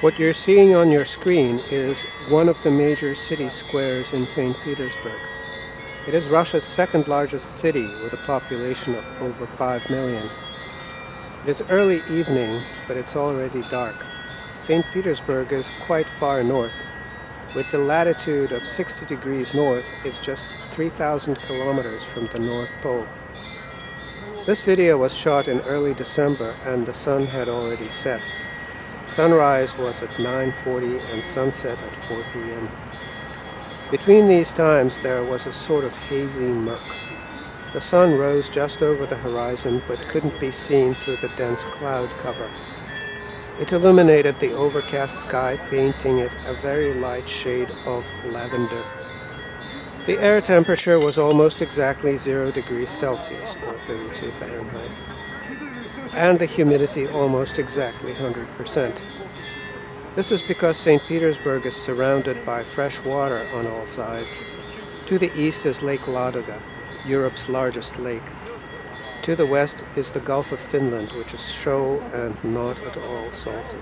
What you're seeing on your screen is one of the major city squares in St. Petersburg. It is Russia's second largest city with a population of over 5 million. It is early evening, but it's already dark. St. Petersburg is quite far north. With the latitude of 60 degrees north, it's just 3,000 kilometers from the North Pole. This video was shot in early December and the sun had already set. Sunrise was at 9:40 and sunset at 4 p.m. Between these times there was a sort of hazy murk. The sun rose just over the horizon but couldn't be seen through the dense cloud cover. It illuminated the overcast sky, painting it a very light shade of lavender. The air temperature was almost exactly 0 degrees Celsius, or 32 Fahrenheit, and the humidity almost exactly 100%. This is because St. Petersburg is surrounded by fresh water on all sides. To the east is Lake Ladoga, Europe's largest lake. To the west is the Gulf of Finland, which is shoal and not at all salty.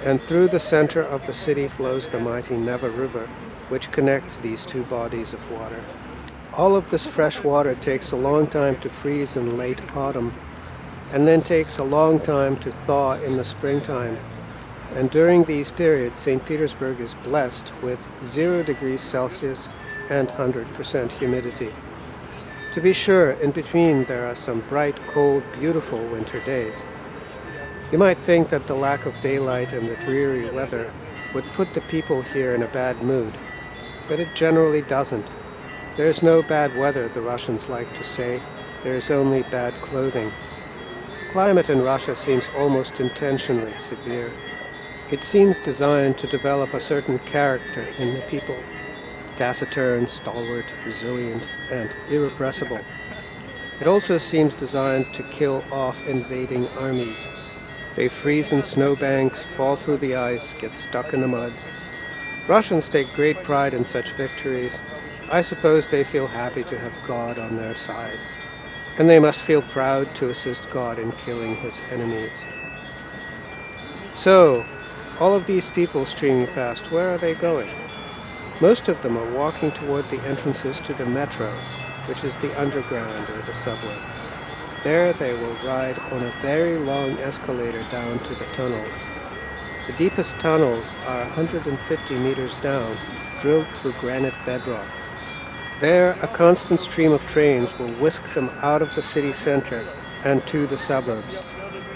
And through the center of the city flows the mighty Neva River, which connects these two bodies of water. All of this fresh water takes a long time to freeze in late autumn, and then takes a long time to thaw in the springtime. And during these periods, St. Petersburg is blessed with 0 degrees Celsius and 100% humidity. To be sure, in between there are some bright, cold, beautiful winter days. You might think that the lack of daylight and the dreary weather would put the people here in a bad mood, but it generally doesn't. There is no bad weather, the Russians like to say. There is only bad clothing. Climate in Russia seems almost intentionally severe. It seems designed to develop a certain character in the people. Taciturn, stalwart, resilient, and irrepressible. It also seems designed to kill off invading armies. They freeze in snowbanks, fall through the ice, get stuck in the mud. Russians take great pride in such victories. I suppose they feel happy to have God on their side. And they must feel proud to assist God in killing his enemies. So, all of these people streaming past, where are they going? Most of them are walking toward the entrances to the metro, which is the underground or the subway. There they will ride on a very long escalator down to the tunnels. The deepest tunnels are 150 meters down, drilled through granite bedrock. There, a constant stream of trains will whisk them out of the city center and to the suburbs.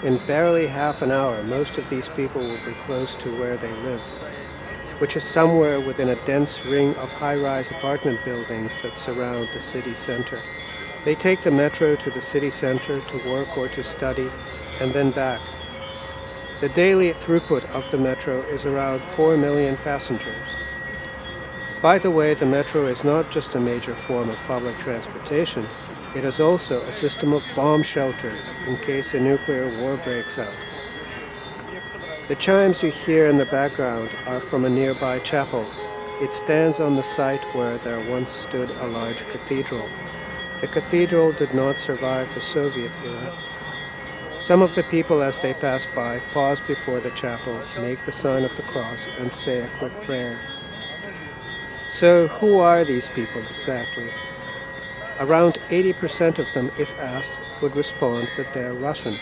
In barely half an hour, most of these people will be close to where they live, which is somewhere within a dense ring of high-rise apartment buildings that surround the city center. They take the metro to the city center to work or to study, and then back. The daily throughput of the metro is around 4 million passengers. By the way, the metro is not just a major form of public transportation, it is also a system of bomb shelters in case a nuclear war breaks out. The chimes you hear in the background are from a nearby chapel. It stands on the site where there once stood a large cathedral. The cathedral did not survive the Soviet era. Some of the people as they pass by pause before the chapel, make the sign of the cross, and say a quick prayer. So who are these people exactly? Around 80% of them, if asked, would respond that they are Russian.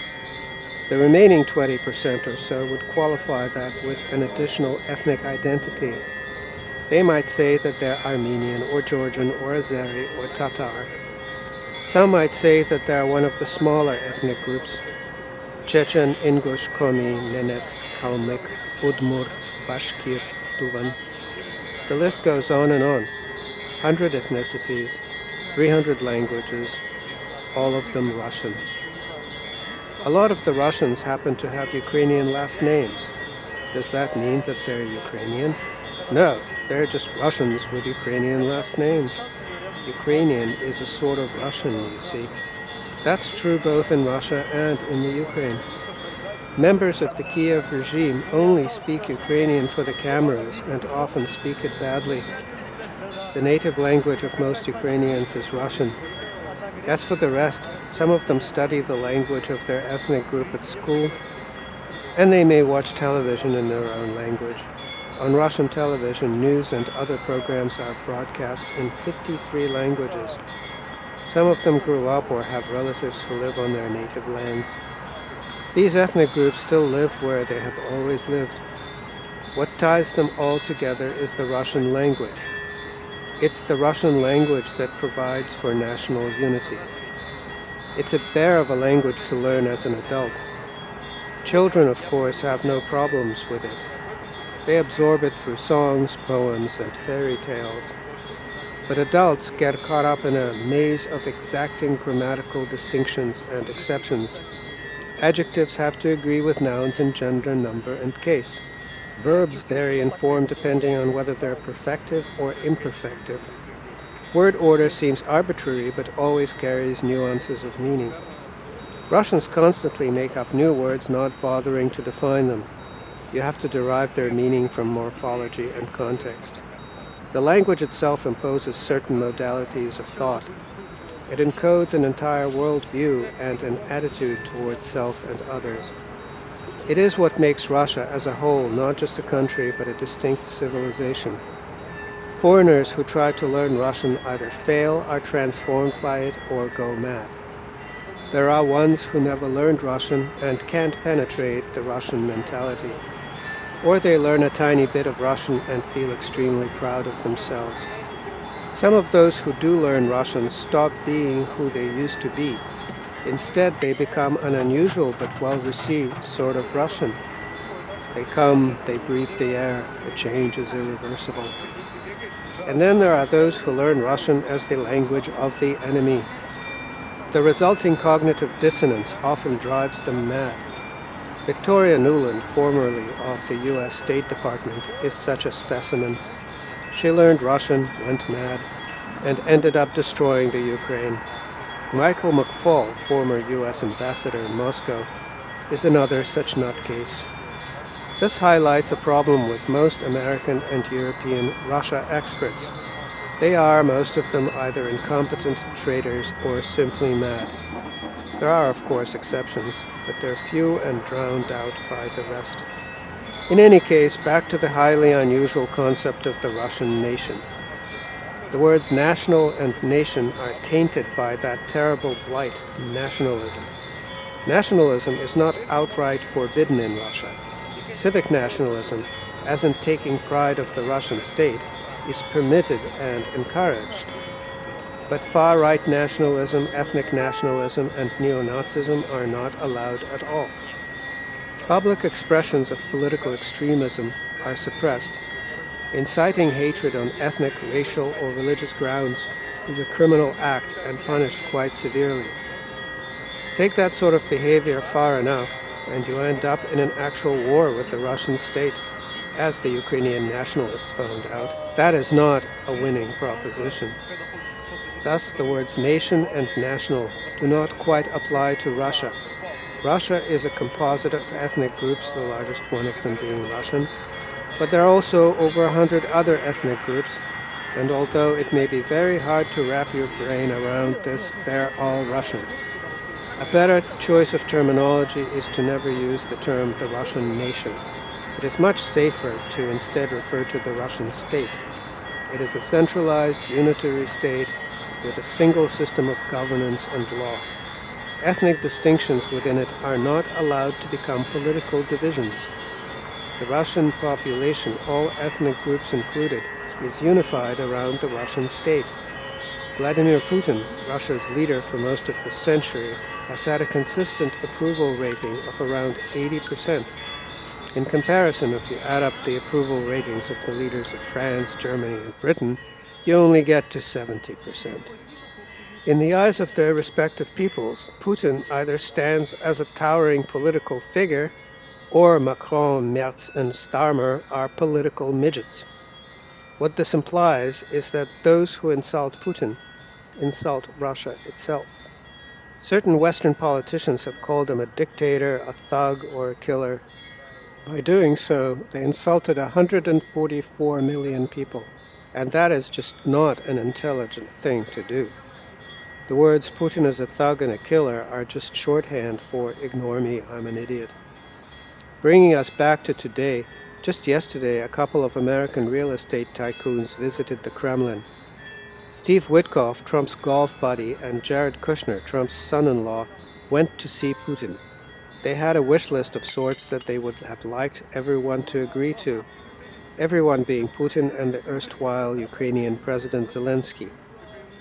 The remaining 20% or so would qualify that with an additional ethnic identity. They might say that they're Armenian or Georgian or Azeri or Tatar. Some might say that they're one of the smaller ethnic groups: Chechen, Ingush, Komi, Nenets, Kalmyk, Udmurt, Bashkir, Tuvan. The list goes on and on. 100 ethnicities, 300 languages, all of them Russian. A lot of the Russians happen to have Ukrainian last names. Does that mean that they're Ukrainian? No, they're just Russians with Ukrainian last names. Ukrainian is a sort of Russian, you see. That's true both in Russia and in the Ukraine. Members of the Kiev regime only speak Ukrainian for the cameras and often speak it badly. The native language of most Ukrainians is Russian. As for the rest, some of them study the language of their ethnic group at school. And they may watch television in their own language. On Russian television, news and other programs are broadcast in 53 languages. Some of them grew up or have relatives who live on their native lands. These ethnic groups still live where they have always lived. What ties them all together is the Russian language. It's the Russian language that provides for national unity. It's a bear of a language to learn as an adult. Children, of course, have no problems with it. They absorb it through songs, poems, and fairy tales. But adults get caught up in a maze of exacting grammatical distinctions and exceptions. Adjectives have to agree with nouns in gender, number, and case. Verbs vary in form depending on whether they're perfective or imperfective. Word order seems arbitrary but always carries nuances of meaning. Russians constantly make up new words, not bothering to define them. You have to derive their meaning from morphology and context. The language itself imposes certain modalities of thought. It encodes an entire worldview and an attitude towards self and others. It is what makes Russia as a whole not just a country but a distinct civilization. Foreigners who try to learn Russian either fail, are transformed by it, or go mad. There are ones who never learned Russian and can't penetrate the Russian mentality. Or they learn a tiny bit of Russian and feel extremely proud of themselves. Some of those who do learn Russian stop being who they used to be. Instead, they become an unusual but well-received sort of Russian. They come, they breathe the air, the change is irreversible. And then there are those who learn Russian as the language of the enemy. The resulting cognitive dissonance often drives them mad. Victoria Nuland, formerly of the U.S. State Department, is such a specimen. She learned Russian, went mad, and ended up destroying the Ukraine. Michael McFaul, former U.S. ambassador in Moscow, is another such nutcase. This highlights a problem with most American and European Russia experts. They are, most of them, either incompetent traitors or simply mad. There are, of course, exceptions, but they're few and drowned out by the rest. In any case, back to the highly unusual concept of the Russian nation. The words national and nation are tainted by that terrible blight, nationalism. Nationalism is not outright forbidden in Russia. Civic nationalism, as in taking pride of the Russian state, is permitted and encouraged. But far-right nationalism, ethnic nationalism, and neo-Nazism are not allowed at all. Public expressions of political extremism are suppressed. Inciting hatred on ethnic, racial, or religious grounds is a criminal act and punished quite severely. Take that sort of behavior far enough, and you end up in an actual war with the Russian state. As the Ukrainian nationalists found out, that is not a winning proposition. Thus, the words nation and national do not quite apply to Russia. Russia is a composite of ethnic groups, the largest one of them being Russian, but there are also over 100 other ethnic groups, and although it may be very hard to wrap your brain around this, they're all Russian. A better choice of terminology is to never use the term the Russian nation. It is much safer to instead refer to the Russian state. It is a centralized, unitary state with a single system of governance and law. Ethnic distinctions within it are not allowed to become political divisions. The Russian population, all ethnic groups included, is unified around the Russian state. Vladimir Putin, Russia's leader for most of the century, has had a consistent approval rating of around 80%. In comparison, if you add up the approval ratings of the leaders of France, Germany, and Britain, you only get to 70%. In the eyes of their respective peoples, Putin either stands as a towering political figure, or Macron, Merz, and Starmer are political midgets. What this implies is that those who insult Putin insult Russia itself. Certain Western politicians have called him a dictator, a thug, or a killer. By doing so, they insulted 144 million people, and that is just not an intelligent thing to do. The words Putin is a thug and a killer are just shorthand for ignore me, I'm an idiot. Bringing us back to today, just yesterday a couple of American real estate tycoons visited the Kremlin. Steve Witkoff, Trump's golf buddy, and Jared Kushner, Trump's son-in-law, went to see Putin. They had a wish list of sorts that they would have liked everyone to agree to, everyone being Putin and the erstwhile Ukrainian President Zelensky.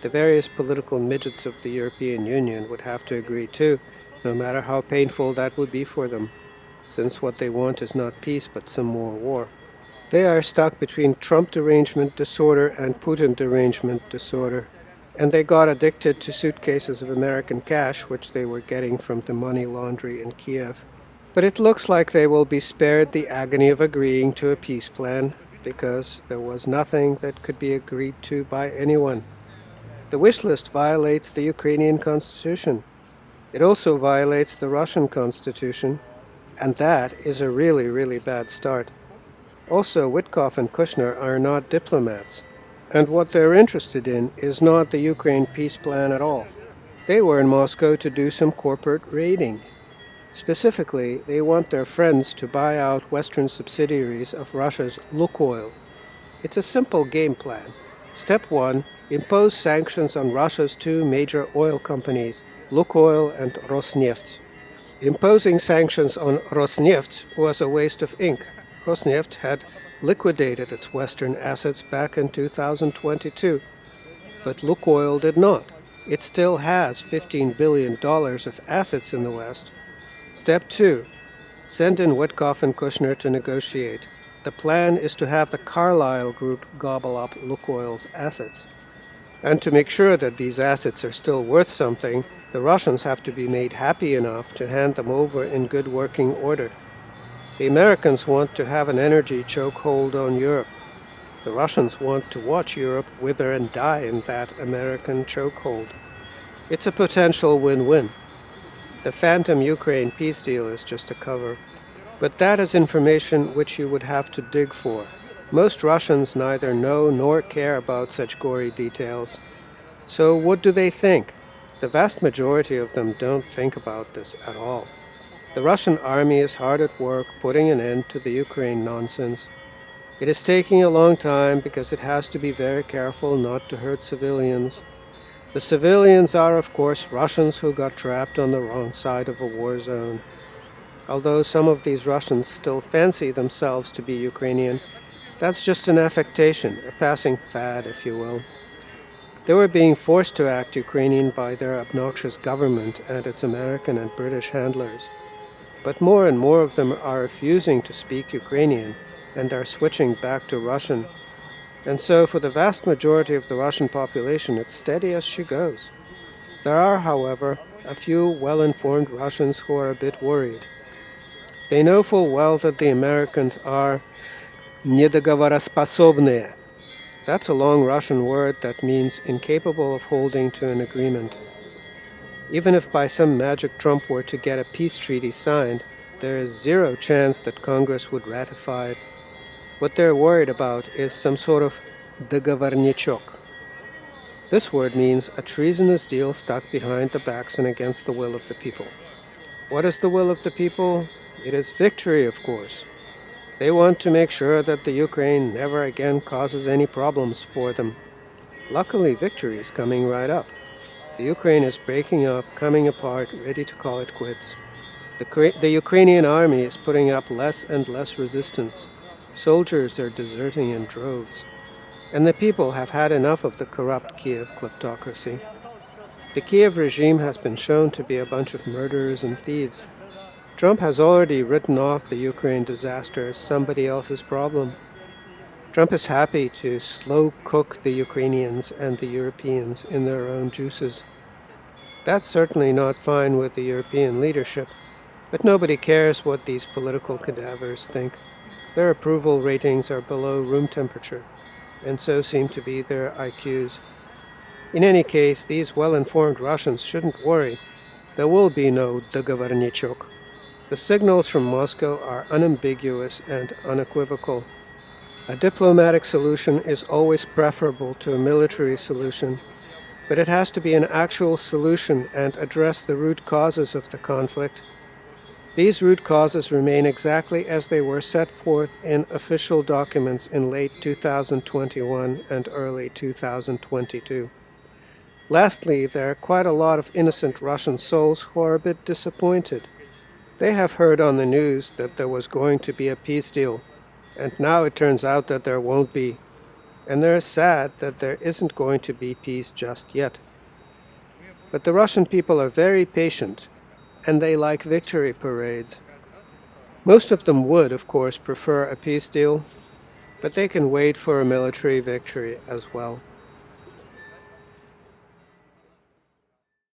The various political midgets of the European Union would have to agree too, no matter how painful that would be for them, since what they want is not peace but some more war. They are stuck between Trump derangement disorder and Putin derangement disorder, and they got addicted to suitcases of American cash, which they were getting from the money laundry in Kiev. But it looks like they will be spared the agony of agreeing to a peace plan, because there was nothing that could be agreed to by anyone. The wish list violates the Ukrainian constitution. It also violates the Russian constitution, and that is a really, really bad start. Also, Witkoff and Kushner are not diplomats, and what they're interested in is not the Ukraine peace plan at all. They were in Moscow to do some corporate raiding. Specifically, they want their friends to buy out Western subsidiaries of Russia's Lukoil. It's a simple game plan. Step 1. Impose sanctions on Russia's two major oil companies, Lukoil and Rosneft. Imposing sanctions on Rosneft was a waste of ink. Rosneft had liquidated its Western assets back in 2022, but Lukoil did not. It still has $15 billion of assets in the West. Step 2. Send in Witkoff and Kushner to negotiate. The plan is to have the Carlyle Group gobble up Lukoil's assets. And to make sure that these assets are still worth something, the Russians have to be made happy enough to hand them over in good working order. The Americans want to have an energy chokehold on Europe. The Russians want to watch Europe wither and die in that American chokehold. It's a potential win-win. The phantom Ukraine peace deal is just a cover. But that is information which you would have to dig for. Most Russians neither know nor care about such gory details. So what do they think? The vast majority of them don't think about this at all. The Russian army is hard at work putting an end to the Ukraine nonsense. It is taking a long time because it has to be very careful not to hurt civilians. The civilians are, of course, Russians who got trapped on the wrong side of a war zone. Although some of these Russians still fancy themselves to be Ukrainian, that's just an affectation, a passing fad, if you will. They were being forced to act Ukrainian by their obnoxious government and its American and British handlers. But more and more of them are refusing to speak Ukrainian and are switching back to Russian. And so for the vast majority of the Russian population, it's steady as she goes. There are, however, a few well-informed Russians who are a bit worried. They know full well that the Americans are недоговороспособные. That's a long Russian word that means incapable of holding to an agreement. Even if by some magic Trump were to get a peace treaty signed, there is zero chance that Congress would ratify it. What they're worried about is some sort of договорничок. This word means a treasonous deal stuck behind the backs and against the will of the people. What is the will of the people? It is victory, of course. They want to make sure that the Ukraine never again causes any problems for them. Luckily, victory is coming right up. The Ukraine is breaking up, coming apart, ready to call it quits. The Ukrainian army is putting up less and less resistance. Soldiers are deserting in droves. And the people have had enough of the corrupt Kiev kleptocracy. The Kiev regime has been shown to be a bunch of murderers and thieves. Trump has already written off the Ukraine disaster as somebody else's problem. Trump is happy to slow cook the Ukrainians and the Europeans in their own juices. That's certainly not fine with the European leadership, but nobody cares what these political cadavers think. Their approval ratings are below room temperature, and so seem to be their IQs. In any case, these well-informed Russians shouldn't worry. There will be no договорничок. The signals from Moscow are unambiguous and unequivocal. A diplomatic solution is always preferable to a military solution, but it has to be an actual solution and address the root causes of the conflict. These root causes remain exactly as they were set forth in official documents in late 2021 and early 2022. Lastly, there are quite a lot of innocent Russian souls who are a bit disappointed. They have heard on the news that there was going to be a peace deal, and now it turns out that there won't be. And they're sad that there isn't going to be peace just yet. But the Russian people are very patient, and they like victory parades. Most of them would, of course, prefer a peace deal, but they can wait for a military victory as well.